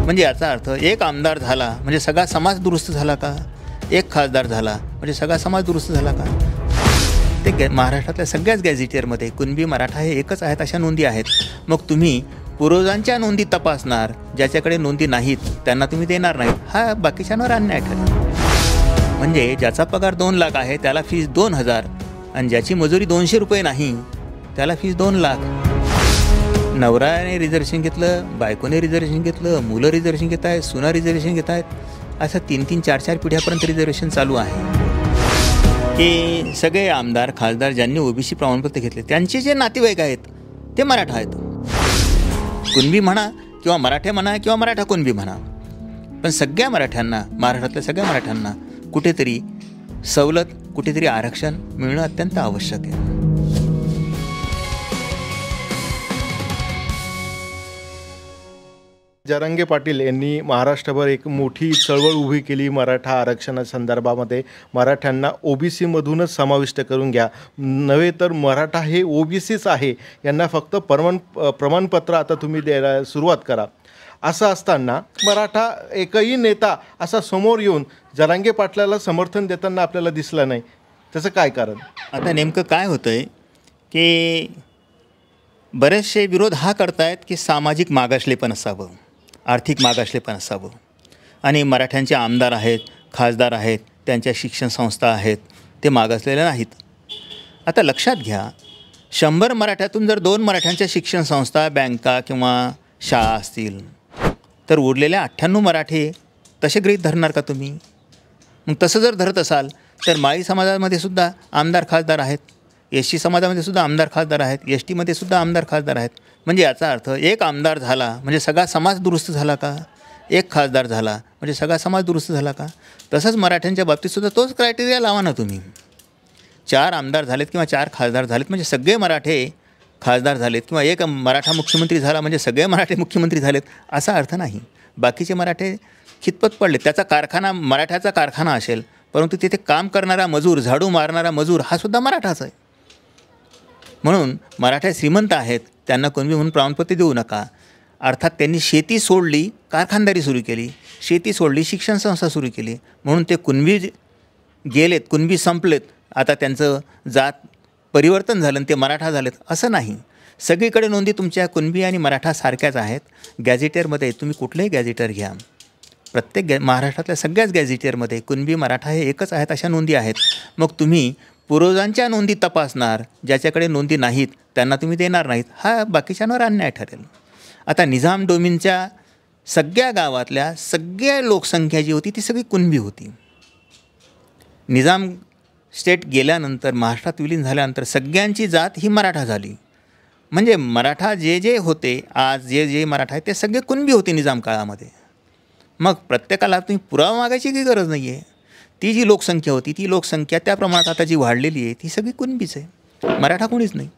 म्हणजे याचा अर्थ एक आमदार झाला म्हणजे सगळा समाज दुरुस्त झाला का? एक खासदार झाला म्हणजे सगळा समाज दुरुस्त झाला का? ते महाराष्ट्रातल्या सगळ्याच गॅझेटियरमध्ये कुणबी मराठा हे एकच आहेत अशा नोंदी आहेत. मग तुम्ही पूर्वजांच्या नोंदी तपासणार, ज्याच्याकडे नोंदी नाहीत त्यांना तुम्ही देणार नाहीत, हा बाकीच्यांवर अन्याय ठरेल. म्हणजे ज्याचा पगार 2 लाख आहे त्याला फीस 2,000 आणि ज्याची मजुरी 200 रुपये नाही त्याला फीस 2 लाख. नवऱ्याने रिझर्वेशन घेतलं, बायकोने रिझर्वेशन घेतलं, मुलं रिझर्वेशन घेत आहेत, सुना रिझर्वेशन घेत आहेत, असं 3-3, 4-4 पिढ्यापर्यंत रिझर्वेशन चालू आहे. की सगळे आमदार खासदार ज्यांनी ओबीसी प्रमाणपत्र घेतले त्यांचे जे नातेवाईक आहेत ते मराठा आहेत. कुणबी म्हणा किंवा मराठे म्हणा किंवा मराठा कुणबी म्हणा, पण सगळ्या मराठ्यांना, महाराष्ट्रातल्या सगळ्या मराठ्यांना कुठेतरी सवलत, कुठेतरी आरक्षण मिळणं अत्यंत आवश्यक आहे. जरांगे पाटील यांनी महाराष्ट्रभर एक मोठी चळवळ उभी केली. मराठा आरक्षणासंदर्भामध्ये मराठ्यांना ओबीसीमधूनच समाविष्ट करून घ्या, नव्हे तर मराठा हे ओबीसीच आहे, यांना फक्त प्रमाणपत्र आता तुम्ही द्यायला सुरुवात करा. असं असताना मराठा एकही नेता असा समोर येऊन जरांगे पाटलाला समर्थन देताना आपल्याला दिसला नाही. त्याचं काय कारण? आता नेमकं काय होतं आहे की बरेचसे विरोध हा करतायत की सामाजिक मागासलेपण असावं, आर्थिक मागासलेपण असावं, आणि मराठ्यांचे आमदार आहेत, खासदार आहेत, त्यांच्या शिक्षण संस्था आहेत, ते मागासलेले नाहीत. आता लक्षात घ्या, 100 मराठ्यातून जर 2 मराठ्यांच्या शिक्षण संस्था, बँका किंवा शाळा असतील तर उरलेल्या 98 मराठे तसे गृहीत धरणार का तुम्ही? मग तसं जर धरत असाल तर माळी समाजामध्ये सुद्धा आमदार खासदार आहेत, एसटी समाजामध्ये सुद्धा आमदार खासदार आहेत, एस टीमध्ये सुद्धा आमदार खासदार आहेत. म्हणजे याचा अर्थ एक आमदार झाला म्हणजे सगळा समाज दुरुस्त झाला का? एक खासदार झाला म्हणजे सगळा समाज दुरुस्त झाला का? तसंच मराठ्यांच्या बाबतीतसुद्धा तोच क्रायटेरिया लावा ना तुम्ही. 4 आमदार झालेत किंवा 4 खासदार झालेत म्हणजे सगळे मराठे खासदार झालेत, किंवा एक मराठा मुख्यमंत्री झाला म्हणजे सगळे मराठे मुख्यमंत्री झालेत, असा अर्थ नाही. बाकीचे मराठे खितपत पडले. त्याचा कारखाना मराठ्याचा कारखाना असेल, परंतु तिथे काम करणारा मजूर, झाडू मारणारा मजूर हा सुद्धा मराठाच आहे. म्हणून मराठा श्रीमंत आहेत, त्यांना कुणबी म्हणून प्रमाणपत्र देऊ नका. अर्थात त्यांनी शेती सोडली, कारखानदारी सुरू केली, शेती सोडली, शिक्षण संस्था सुरू केली, म्हणून ते कुणबी गेलेत, कुणबी संपलेत, आता त्यांचं जात परिवर्तन झालं आणि ते मराठा झालेत असं नाही. सगळीकडे नोंदी तुमच्या कुणबी आणि मराठा सारख्याच आहेत. गॅझेटियरमध्ये तुम्ही कुठलंही गॅझेटर घ्या, प्रत्येक महाराष्ट्रातल्या सगळ्याच गॅझेटियरमध्ये कुणबी मराठा हे एकच आहेत अशा नोंदी आहेत. मग तुम्ही पूर्वजांच्या नोंदी तपासणार, ज्याच्याकडे नोंदी नाहीत त्यांना तुम्ही देणार नाहीत, हा बाकीच्यांवर अन्याय ठरेल. आता निजाम डोमीनच्या सगळ्या गावातल्या सगळ्या लोकसंख्या जी होती ती सगळी कुणबी होती. निजाम स्टेट गेल्यानंतर, महाराष्ट्रात विलीन झाल्यानंतर सगळ्यांची जात ही मराठा झाली. म्हणजे मराठा जे होते, आज जे मराठा आहेत ते सगळे कुणबी होते निजाम काळामध्ये. मग प्रत्येकाला तुम्ही पुरावा मागायची काही गरज नाही आहे. ती जी लोकसंख्या होती ती लोकसंख्या त्या प्रमाणात आता जी वाढलेली आहे ती सगळी कुणबीच आहे, मराठा कोणीच नाही.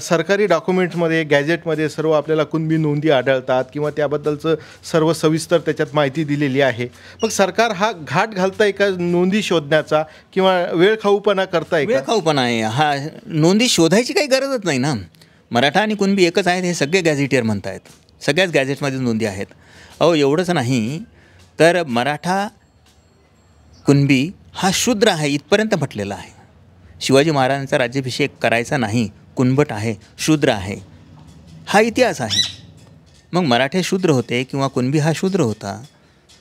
सरकारी डॉक्युमेंटमध्ये, गॅजेटमध्ये सर्व आपल्याला कुणबी नोंदी आढळतात किंवा त्याबद्दलचं सर्व सविस्तर त्याच्यात माहिती दिलेली आहे. मग सरकार हा घाट घालताय का नोंदी शोधण्याचा, किंवा वेळखाऊपणा करताय? वेळखाऊपणा आहे हा. नोंदी शोधायची काही गरजच नाही ना. मराठा आणि कुणबी एकच आहेत हे सगळे गॅझेटियर म्हणत आहेत, सगळ्याच गॅझेटमध्ये नोंदी आहेत. एवढंच नाही तर मराठा कुणबी हा शूद्र आहे इथपर्यंत म्हटलेला आहे. शिवाजी महाराजांचा राज्याभिषेक करायचा नाही, कुणबट आहे, शूद्र आहे, हा इतिहास आहे. मग मराठे शूद्र होते किंवा कुणबी हा शूद्र होता,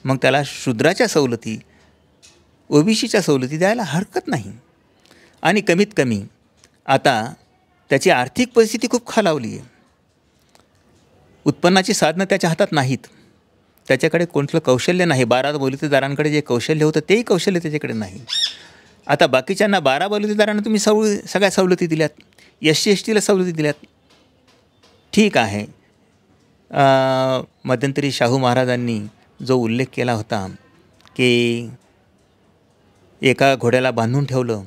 मग त्याला शूद्राच्या सवलती, ओबीसीच्या सवलती द्यायला हरकत नाही. आणि कमीत कमी आता त्याची आर्थिक परिस्थिती खूप खालावली आहे. उत्पन्नाची साधनं त्याच्या हातात नाहीत, त्याच्याकडे कोणतं कौशल्य नाही. 12 बलुतेदारांकडे जे कौशल्य होतं तेही कौशल्य त्याच्याकडे नाही. आता बाकीच्यांना 12 बलुतेदारांना तुम्ही सगळ्या सवलती दिल्यात, SC STला सवलती दिल्यात, ठीक आहे. मध्यंतरी शाहू महाराजांनी जो उल्लेख केला होता की एका घोड्याला बांधून ठेवलं,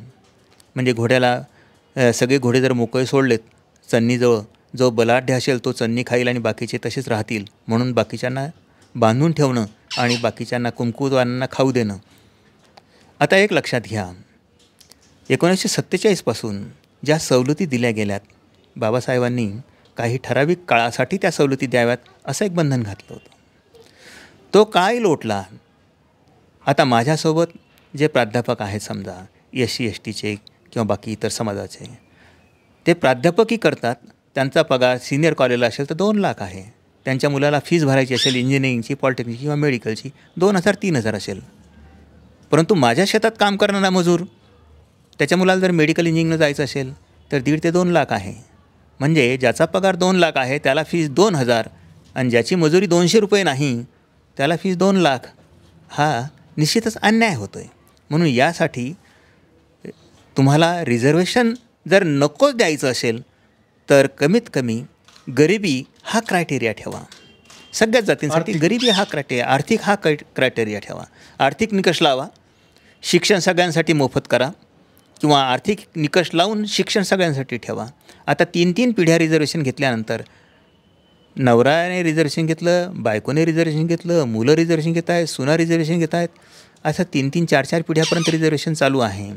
म्हणजे घोड्याला सगळे घोडे जर मोकळे सोडलेत चन्नीजवळ, जो बलाढ्य असेल तो चन्नी खाईल आणि बाकीचे तसेच राहतील, म्हणून बाकीच्यांना बांधून ठेवणं आणि बाकीच्यांना कुंकुवांना खाऊ देणं. आता एक लक्षात घ्या, 1947 पासून ज्या सवलती दिल्या गेल्यात, बाबासाहेबांनी काही ठराविक काळासाठी त्या सवलती द्याव्यात असं एक बंधन घातलं होतं. तो काय लोटला. आता माझ्यासोबत जे प्राध्यापक आहेत समजा SC STचे किंवा बाकी इतर समाजाचे, ते प्राध्यापकही करतात. त्यांचा पगार सिनियर कॉलेजला असेल तर 2 लाख आहे. त्यांच्या मुलाला फीस भरायची असेल इंजिनिअरिंगची, पॉलिटेक्निकची किंवा मेडिकलची 2,000-3,000 असेल. परंतु माझ्या शेतात काम करणारा मजूर, त्याच्या मुलाला जर मेडिकल इंजिनिअरिंगनं जायचं असेल तर 1.5 ते 2 लाख आहे. म्हणजे ज्याचा पगार 2 लाख आहे त्याला फीस 2,000 आणि ज्याची मजुरी 200 रुपये नाही त्याला फीस 2 लाख. हा निश्चितच अन्याय होतो आहे. म्हणून यासाठी तुम्हाला रिझर्वेशन जर नकोच द्यायचं असेल तर कमीत कमी गरिबी हा क्रायटेरिया ठेवा. सगळ्याच जातींसाठी गरिबी हा क्रायटेरिया, आर्थिक हा क्रायटेरिया ठेवा. आर्थिक निकष लावा. शिक्षण सगळ्यांसाठी मोफत करा किंवा आर्थिक निकष लावून शिक्षण सगळ्यांसाठी ठेवा. आता 3-3 पिढ्या रिझर्वेशन घेतल्यानंतर नवऱ्याने रिझर्वेशन घेतलं, बायकोने रिझर्वेशन घेतलं, मुलं रिझर्वेशन घेत आहेत, सुना रिझर्वेशन घेत आहेत, असं 3-3, 4-4 पिढ्यापर्यंत रिझर्वेशन चालू आहे.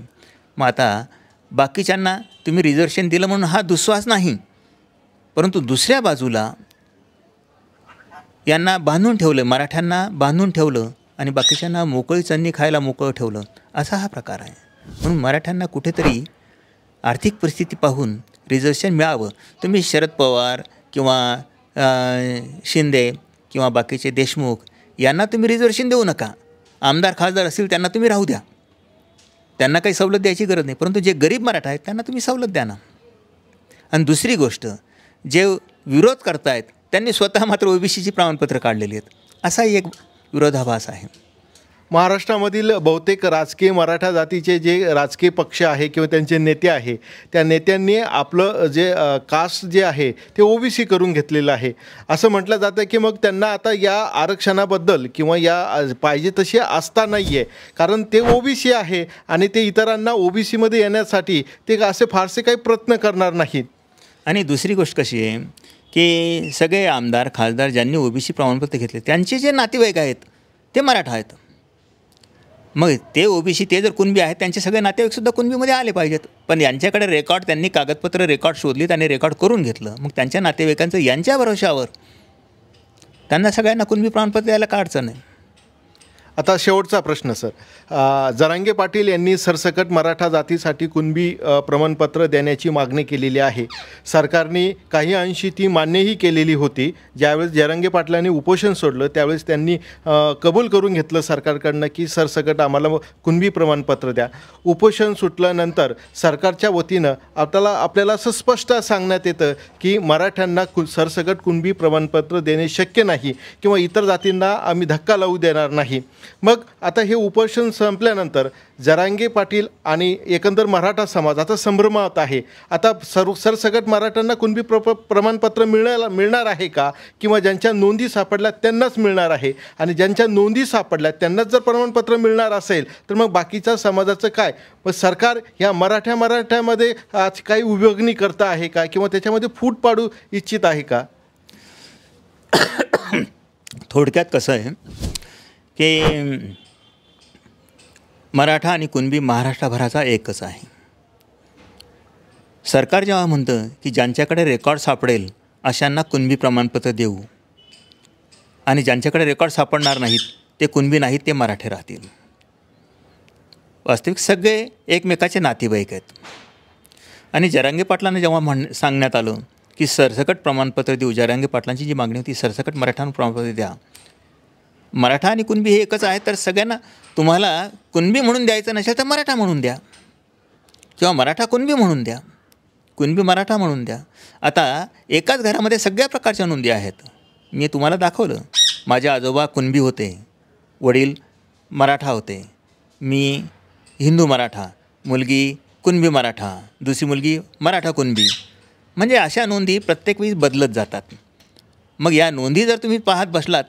मग आता बाकीच्यांना तुम्ही रिझर्वेशन दिलं म्हणून हा दुस्वास नाही, परंतु दुसऱ्या बाजूला यांना बांधून ठेवलं, मराठ्यांना बांधून ठेवलं आणि बाकीच्यांना मोकळी चन्नी खायला मोकळं ठेवलं, असा हा प्रकार आहे. म्हणून मराठ्यांना कुठेतरी आर्थिक परिस्थिती पाहून रिझर्वेशन मिळावं. तुम्ही शरद पवार किंवा शिंदे किंवा बाकीचे देशमुख यांना तुम्ही रिझर्वेशन देऊ नका. आमदार खासदार असतील त्यांना तुम्ही राहू द्या, त्यांना काही सवलत द्यायची गरज नाही. परंतु जे गरीब मराठा आहेत त्यांना तुम्ही सवलत द्या ना. आणि दुसरी गोष्ट, जे विरोध करतायत त्यांनी स्वतः मात्र OBCची प्रमाणपत्र काढलेली आहेत, असाही एक विरोधाभास आहे. महाराष्ट्रामधील बहुतेक राजकीय मराठा जातीचे जे राजकीय पक्ष आहे किंवा त्यांचे नेते आहे, त्या नेत्यांनी आपलं जे कास्ट जे आहे ते OBC करून घेतलेलं आहे. असं म्हटलं जातं की मग त्यांना आता या आरक्षणाबद्दल किंवा या पाहिजे तशी आस्था नाही आहे, कारण ते OBC आहे आणि ते इतरांना OBCमध्ये येण्यासाठी ते असे फारसे काही प्रयत्न करणार नाहीत. आणि दुसरी गोष्ट कशी आहे की सगळे आमदार खासदार ज्यांनी OBC प्रमाणपत्र घेतले त्यांचे जे नातेवाईक आहेत ते मराठा आहेत. मग ते OBC ते जर कुणबी आहेत त्यांचे सगळे नातेवाईकसुद्धा कुणबीमध्ये आले पाहिजेत. पण यांच्याकडे रेकॉर्ड, त्यांनी कागदपत्र रेकॉर्ड शोधलीत आणि रेकॉर्ड करून घेतलं. मग त्यांच्या नातेवाईकांचं यांच्या भरोशावर त्यांना सगळ्यांना कुणबी प्रमाणपत्र द्यायला काय अडचण नाही. आता शेवटचा प्रश्न सर, जरांगे पाटील यांनी सरसकट मराठा जातीसाठी कुणबी प्रमाणपत्र देण्याची मागणी केलेली आहे. सरकारने काही अंशी ती मान्यही केलेली होती. ज्यावेळेस जरांगे पाटलांनी उपोषण सोडलं त्यावेळेस त्यांनी कबूल करून घेतलं सरकारकडनं की सरसकट आम्हाला कुणबी प्रमाणपत्र द्या. उपोषण सुटल्यानंतर सरकारच्या वतीनं आपल्याला असं स्पष्ट सांगण्यात येतं की मराठ्यांना सरसकट कुणबी प्रमाणपत्र देणे शक्य नाही किंवा इतर जातींना आम्ही धक्का लावू देणार नाही. मग आता हे उपोषण संपल्यानंतर जरांगे पाटील आणि एकंदर मराठा समाज आता संभ्रमात आहे. आता सरसकट मराठ्यांना कुणबी प्रमाणपत्र मिळणार आहे का, किंवा ज्यांच्या नोंदी सापडल्या त्यांनाच मिळणार आहे, आणि ज्यांच्या नोंदी सापडल्या त्यांनाच जर प्रमाणपत्र मिळणार असेल तर मग बाकीच्या समाजाचं काय? मग सरकार या मराठ्यामध्ये आज काही विभागणी करता आहे का, किंवा त्याच्यामध्ये फूट पाडू इच्छित आहे का? थोडक्यात कसं आहे की मराठा आणि कुणबी महाराष्ट्रभराचा एकच आहे. सरकार जेव्हा म्हणतं की ज्यांच्याकडे रेकॉर्ड सापडेल अशांना कुणबी प्रमाणपत्र देऊ आणि ज्यांच्याकडे रेकॉर्ड सापडणार नाहीत ते कुणबी नाहीत, ते मराठे राहतील. वास्तविक सगळे एकमेकाचे नातेवाईक आहेत. आणि जरांगे पाटलांना जेव्हा सांगण्यात आलं की सरसकट प्रमाणपत्र देऊ, जरांगे पाटलांची जी मागणी होती सरसकट मराठ्यांना प्रमाणपत्र द्या, मराठा आणि कुणबी हे एकच आहे, तर सगळ्यांना तुम्हाला कुणबी म्हणून द्यायचं नसेल तर मराठा म्हणून द्या किंवा मराठा कुणबी म्हणून द्या, कुणबी मराठा म्हणून द्या. आता एकाच घरामध्ये सगळ्या प्रकारच्या नोंदी आहेत. मी तुम्हाला दाखवलं, माझे आजोबा कुणबी होते, वडील मराठा होते, मी हिंदू मराठा, मुलगी कुणबी मराठा, दुसरी मुलगी मराठा कुणबी. म्हणजे अशा नोंदी प्रत्येक वेळी बदलत जातात. मग या नोंदी जर तुम्ही पाहत बसलात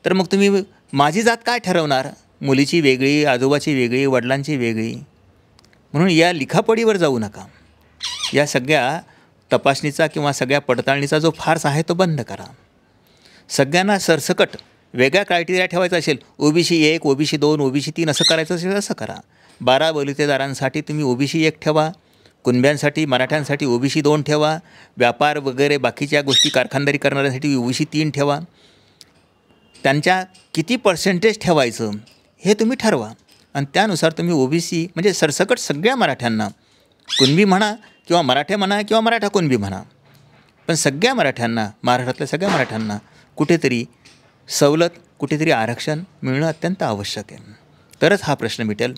तर मग तुम्ही माझी जात काय ठरवणार? मुलीची वेगळी, आजोबाची वेगळी, वडिलांची वेगळी. म्हणून या लिखापडीवर जाऊ नका. या सगळ्या तपासणीचा किंवा सगळ्या पडताळणीचा जो फार्स आहे तो बंद करा. सगळ्यांना सरसकट वेगळा क्रायटेरिया ठेवायचा असेल, OBC 1, OBC 2, OBC 3 असं करायचं असेल असं करा. 12 बलुतेदारांसाठी तुम्ही OBC 1 ठेवा, कुणब्यांसाठी मराठ्यांसाठी OBC 2 ठेवा, व्यापार वगैरे बाकीच्या गोष्टी कारखानदारी करणाऱ्यांसाठी OBC 3 ठेवा. त्यांच्या किती पर्सेंटेज ठेवायचं हे तुम्ही ठरवा आणि त्यानुसार तुम्ही OBC म्हणजे सरसकट सगळ्या मराठ्यांना, कुणबी म्हणा किंवा मराठे म्हणा किंवा मराठा कुणबी म्हणा, पण सगळ्या मराठ्यांना, महाराष्ट्रातल्या सगळ्या मराठ्यांना कुठेतरी सवलत, कुठेतरी आरक्षण मिळणं अत्यंत आवश्यक आहे. तरच हा प्रश्न मिटेल.